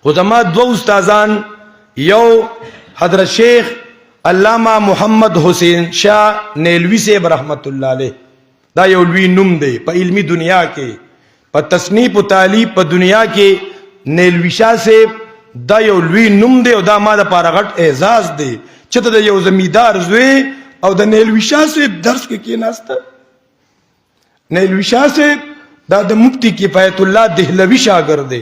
خو زما دو استادان یو حضرت شیخ علامہ محمد حسین شاہ نیلوی صاحب رحمت اللہ علیہ دا یو لوی نوم دی په علمی دنیا کې په تصنیف و تعلیف په دنیا کې نیلوی شاہ صاحب دا یو لوی نوم دی او دا ما د پاره غټ اعزاز دی چې د یو زمیدار زوی او د نیلوی شاہ صاحب درس کې کېناسته. نیلوی شاہ صاحب دا د مفتی کفایت الله دهلوی شاګرد دی،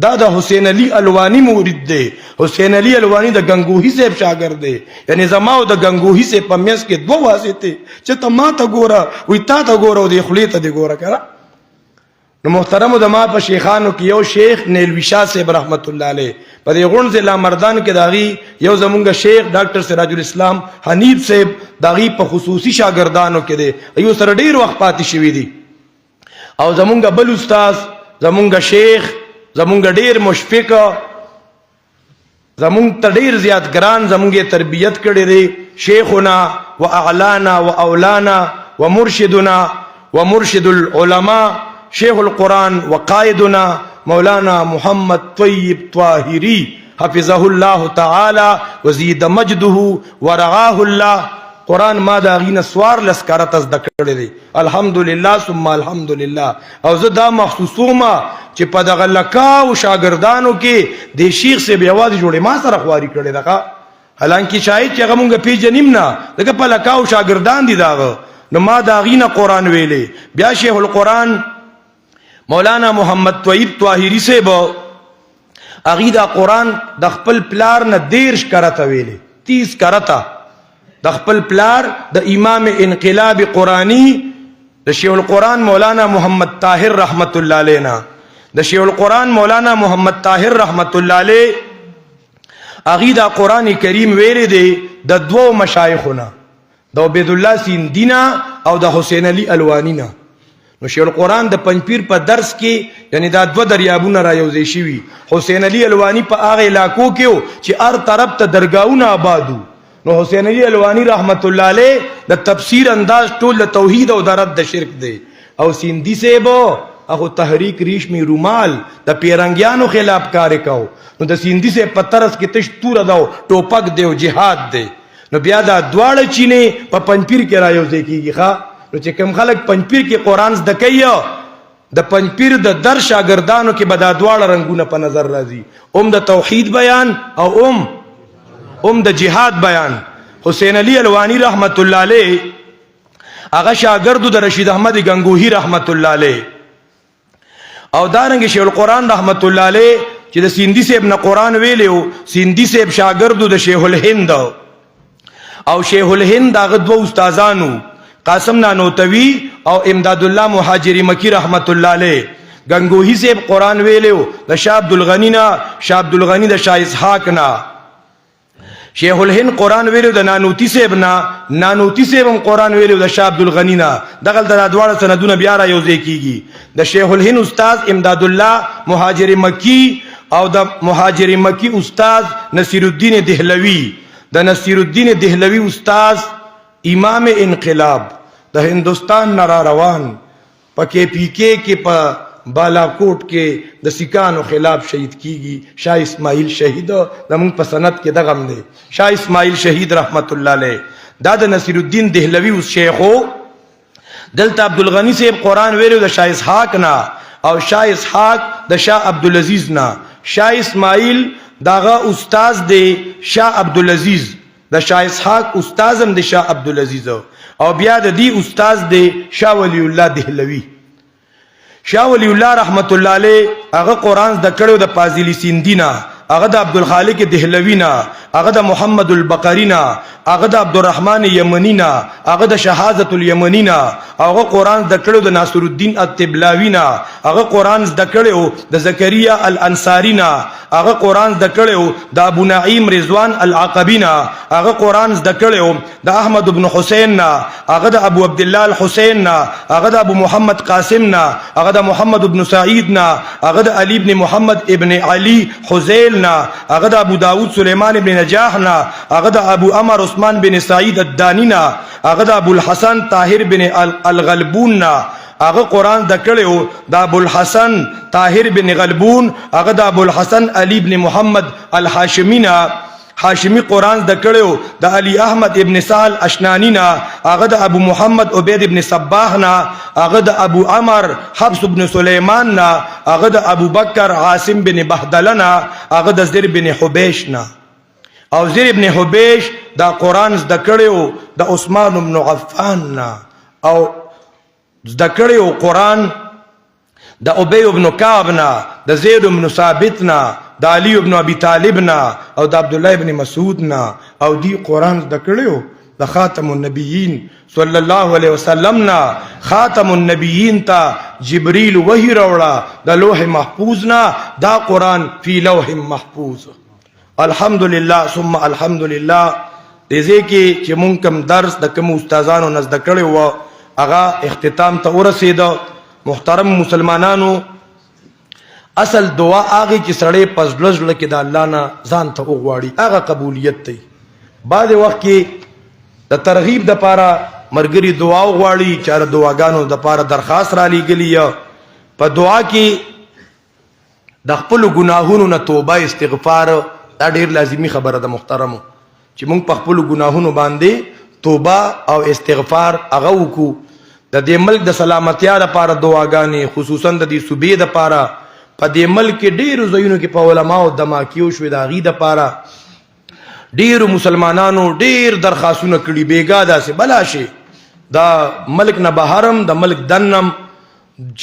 دا د حسین علی الوانی مرید دی. حسین علی الوانی د گنگوہی صاحب شاګرد دی. یعنی زما او د گنگوہی صاحب په میس کې دوه واسطه چې ته ما ته ګوره وی تا ته ګوره او د خلی ته دی ګوره کړه. نو محترم د ما په شیخانو کې یو شیخ نیلوی شاہ صاحب رحمت الله علیه په دې غون ضلع مردان کې داغي یو زمونږ شیخ ډاکټر سراج الاسلام حنیف صاحب داغي په خصوصي شاګردانو کې دی، ایو سره ډیر وخت پاتې شوی دی. او زمونږ بل استاد زمونږ شیخ زمونږ ډیر مشفق زمونږ ته ډیر زیات ګران زمونږ تربیت کړی دی شیخنا و اعلانا و اولانا و مرشدنا و مرشد العلماء شیخ القرآن و قائدنا مولانا محمد طیب طاہری حفظه الله تعالی وزید مجده ورعاه الله. قرآن ما دا غین سوار لسکارت از دکڑی دی الحمدللہ ثم الحمدللہ. او زه دا محسوسوما چې په دغه لکاو شاگردانو کې د شیخ سے بیواز جوړې ما سره خواري کړي دغه، حالانکه شاید چې هغه مونږ پیژنیم نه دغه په لکاو شاگردان دي داغه. نو ما دا غینه قرآن ویلې. بیا شیخ القرآن مولانا محمد طیب طاہری سے بو اغیدا قرآن د خپل پلار نه 13 کرته ویلې 30 کرته د خپل پلار د امام انقلاب قرآنی د شیخ القرآن مولانا محمد طاهر رحمت الله علینا د شیخ القرآن مولانا محمد طاهر رحمت الله علیه اغیدا قرآن کریم ویلې دی د دوو مشایخونه د عبید الله سیندینا او د حسین علی الوانینا. نو شیخ القرآن د پنځپیر په درس کې یعنی دا دو دریابونه را یوځای شوي. حسین علی الوانی په هغه علاقو کې چې هر طرف ته درگاهونه آبادو. نو حسین علی الوانی رحمت الله علیه د تفسیر انداز ټول د توحید او د رد د شرک دی. او سیندی صاحب هغه تحریک ریشمی رومال د پیرنګیانو خلاف کار کو. نو د سیندی صاحب په طرز کې تش تور داو ټوپک دی او جهاد دی. نو بیا دا دواړه چینه په پنځپیر کې را یوځای کیږي ښا. نو چې کوم خلک پنځپیر کې قرآن زده کوي د پنځپیر د در شاګردانو کې به دا دواړه رنگونه په نظر راځي، د توحید بیان او د جهاد بیان. حسین علی الوانی رحمت الله علیه هغه شاګرد د رشید احمد گنگوہی رحمت الله علیه او دارنګ شیخ القرآن رحمت الله علیه چې د سیندی صاحب نه قرآن ویلو. سیندی صاحب شاګرد د شیخ الهند او شیخ الهند هغه دوه استادانو قاسم نانوتوی او امداد الله مهاجری مکی رحمت الله علیه. گنگوہی صاحب قرآن ویلو د شاه عبدالغنی نا، شاه عبدالغنی د شاه اسحاق نا. شیخ الهند قرآن ویلو د نانوتی صاحب نا، نانوتی صاحب هم قرآن ویلو د شاه عبدالغنی نا. دغه د دواړه سندونه بیا را یوځای کیږي. د شیخ الهند استاد امداد الله مهاجری مکی او د مهاجری مکی استاد نصیر الدین دهلوی. د نصیر الدین دهلوی استاد امام انقلاب د هندوستان نارا روان پکې پی کې په بالاکوٹ کې د سکانو خلاف شهید کیږي. شاه اسماعیل شهید زموږ په سند کې دغم دی شاه اسماعیل شهید رحمت الله علیه. دا د نصیر الدین دهلوی اوس شیخو. دلته عبدالغنی صاحب قرآن ویلو د شاه اسحاق نا او شاه اسحاق د شاه عبدالعزیز نا. شاه اسماعیل داغه استاد دی شاه عبدالعزیز، د شاه اسحاق استادم د شاه عبدالعزیز او بیا د دی استاد دی شاه ولی الله دهلوی. شاه ولی الله رحمت الله علیه هغه قرآن د کړو د پازلی سیندینا، هغه د عبدالخالق دهلوی نا، هغه د محمد البقری نا، هغه د عبدالرحمن یمنی نا، هغه د شهادت الیمنی نا، هغه قرآن د کړو د ناصر الدین الطبلاوی نا، هغه قرآن د کړو د زکریا الانصاری نا، هغه قرآن د کړو د ابو نعیم رضوان العقبی نا، هغه قرآن د کړو د احمد ابن حسین نا، هغه د ابو عبد الله الحسین نا، هغه د ابو محمد قاسم نا، هغه د محمد ابن سعید نا، هغه د علی ابن محمد ابن علی حزیل نا، هغه د ابو داود سلیمان ابن نجاح نا، هغه د ابو عمر عثمان بن سعید الدانی نا، هغه د ابو الحسن طاهر بن الغلبون نا، هغه قرآن د کړو د ابوالحسن طاهر بن غلبون، هغه د ابوالحسن علي بن محمد الحاشمی نا حاشمی قرآن د کړو د علی احمد ابن سهل اشنانی نا، هغه د ابو محمد عبید ابن صباح نا، هغه د ابو عمر حفص بن سلیمان نا، هغه د ابو بکر عاصم بن بهدله نا، هغه د زر بن حبیش نا. او زر بن حبیش دا قرآن زده کړو د عثمان بن عفان نا، او زده کړو قرآن د ابی بن کعب نا، د زید بن ثابت نا، د علی بن ابی طالب نا، او د عبد الله بن مسعود نا. او دی قرآن زده کړو د خاتم النبیین صلی الله علیه وسلم نا. خاتم النبیین تا جبریل وحی راوړه د لوح محفوظ نا، دا قرآن فی لوح محفوظ. الحمدللہ ثم الحمدللہ. دې کې چې مونږ کوم درس د کوم استادانو نه زده کړی و هغه اختتام ته ورسېده. محترم مسلمانانو، اصل دعا هغه چې سړی پس لږ کې د الله نه ځان ته وغواړي هغه قبولیت دی. بعض وخت کې د ترغیب د پاره مرګري دعا وغواړي، چې د دعاګانو د پاره درخواست را لېږلي. په دعا کې د خپلو ګناهونو نه توبه استغفار دا ډېر لازمي خبره ده محترمو، چې موږ په خپلو ګناهونو باندې توبه او استغفار هغه وکړو. د دې ملک د سلامتیا لپاره دعاګانې، خصوصا د دې صوبې دپاره. په دې ملک کې ډېرو ځایونو کې په علماو دماکیو شوې، د هغې دپاره ډېرو مسلمانانو ډېر درخواستونه کړي. بېګا داسې بلا شي د ملک نه بهرم د ملک دنم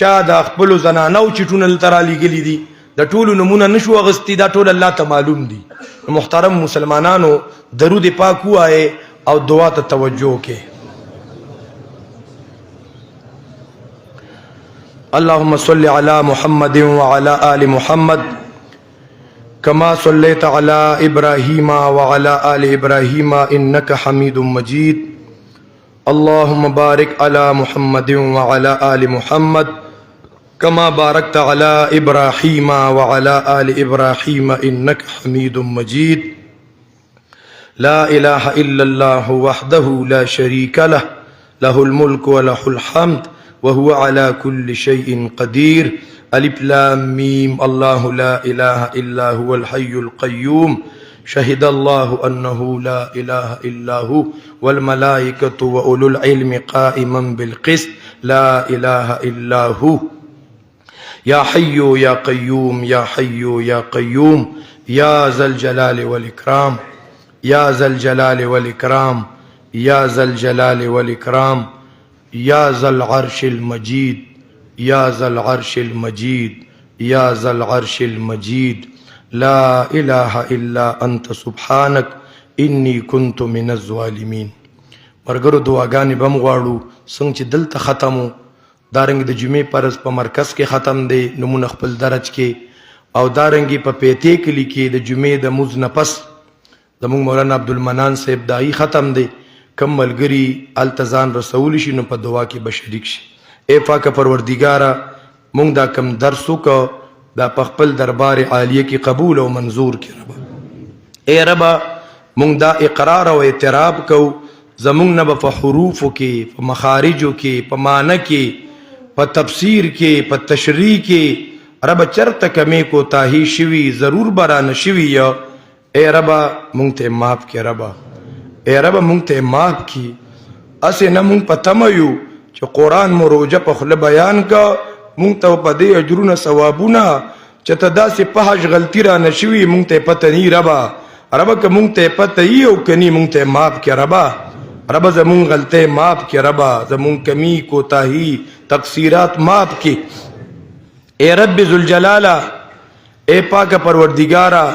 چا د خپلو زنانو چټونه دلته رالیږلي دي، د ټولو نمونه نشو اغستی، دا ټول الله ته معلوم دي. محترم مسلمانانو، درود پاک ووایئ او دعا ته توجه کې. اللهم صل على محمد وعلى آل محمد كما صليت على إبراهيم وعلى آل إبراهيم إنك حميد مجيد. اللهم بارك على محمد وعلى آل محمد كما باركت على إبراهيم وعلى آل إبراهيم إنك حميد مجيد. لا إله إلا الله وحده لا شريك له، له الملك وله الحمد وهو على كل شيء قدير. ألف لام ميم. الله لا إله إلا هو الحي القيوم. شهد الله أنه لا إله إلا هو والملائكة وأولو العلم قائما بالقسط لا إله إلا هو. يا حي يا قيوم يا حي يا قيوم يا ذا الجلال والإكرام يا ذا الجلال والإكرام يا ذا الجلال والإكرام يا ذا العرش المجيد يا ذا العرش المجيد يا ذا العرش المجيد. لا إله إلا أنت سبحانك إني كنت من الظالمين. مرګرو دعاګانې به هم غواړو، څنګه چې دلته ختمو دارنګ د جمعې پرز په مرکز کې ختم دی، نمونه خپل درج کې، او دارنګې په پیتې کلي کې د جمعې د مونځ نه پس زموږ مولانا عبدالمنان صاحب داعي ختم دی. کم ملګري هلته ځان رسولی شي نو په دعا کې به شریک شي. ای پاکه پروردګاره، مونږ دا کم درس وکړو دا په خپل دربار عالیه کې قبول او منظور کړي ربه. ای ربه، مونږ دا اقرار او اعتراف کوو زمونږ نه به په حروفو کې، په مخارجو کې، په معنی کې، په تفسیر کې، په تشریح کې ربه چرته کمی کوتاهي شوي ضرور به رانه شوي یا ای ربه مونږ ته معاف کړي ربه. ای ربه مونږ ته معاف کړي. اسې نه مونږ په تمه یو چې قرآن مو روجه په خوله بیان کا، مونږ ته په دې اجرونه ثوابونه چې ته داسې پهش غلطي رانه شوي مونږ ته پته نی ربه. ربه که مونږ ته پته یي او که نی مونږ ته معاف کړي ربه. ربه زمونږ غلطۍ معاف کړي ربه، زمونږ کمی کوتاهي تقصیرات معاف کړي. ای رب ذوالجلاله، ای پاکه پروردګاره،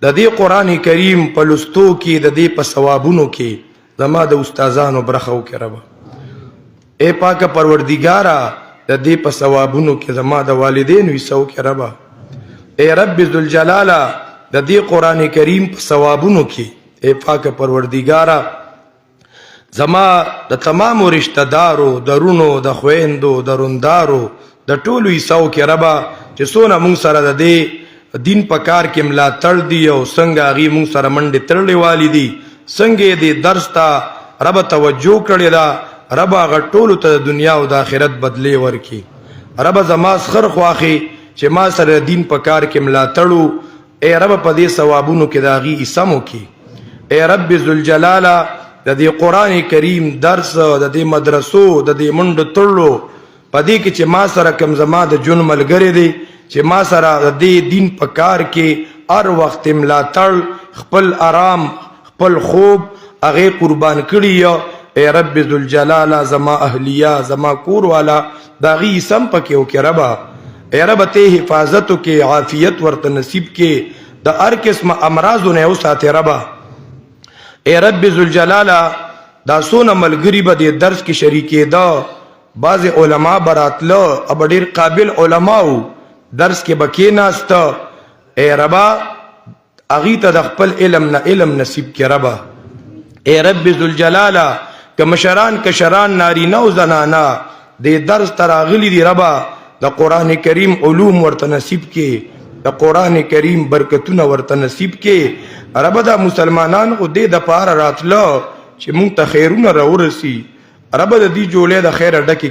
د دې قرآن کریم په لوستو کې، د دې په ثوابونو کې زما د استادانو برخه وکړه ربه. ای پاکه پروردګاره، د دې په ثوابونو کې زما د والدینو حصه وکړه ربه. ای رب ذوالجلاله، د دې قرآن کریم په ثوابونو کې ای پاکه پروردګاره زما د تمامو رشتہ دارو، درونو، د خویندو، د روندارو، د ټولو حصه وکړه ربه، چې څونه مونږ سره د دې دین په کار کې ملاتړ دي او څنګه هغې مونږ سره منډې تړلې والي دي، څنګه یې دې درس ته ربه توجه کړې ده رب هغه ټولو ته د دنیا او د آخرت بدلې ورکړي. رب زما سخر خواخې چې ما سره دین په کار کې ملاتړو، ای رب په دې ثوابونو کې د هغې حصه مو کړي. ای رب ذوالجلاله د دې قرآن کریم درس، د دې مدرسو، د دې منډو تړلو په دې کې چې ما سره کوم زما د ژوند ملګری دی چې ما سره د دې دین په کار کې هر وخت ملاتړ، خپل آرام خپل خوب هغې قربان کړي. ای رب ذوالجلاله زما اهلیه زما کور والا د هغې حصه هم پکې وکړې ربه. ای رب ته حفاظت وکړې، عافیت ورته نصیب کې، د هر قسمه امراضو نه یې وساتې ربه. ای رب ذوالجلاله دا څونه ملګري به دې درس کې شریکېده، بعضې علما به راتله او به ډېر قابل علما وو، درس کې به کېناسته. ای ربه هغې ته د خپل علم نه علم نصیب کې ربه. ای رب ذوالجلاله که مشران کشران نارینه او زنانه دې درس ته راغلي دي ربه، د قرآن کریم علوم ورته نصیب کې، د قرآن کریم برکتونه ورته نصیب کې. ربه دا مسلمانان خو دې دپاره راتله چې مونږ ته خیرونه راورسي. ربه د دې جولې د خیره ډکې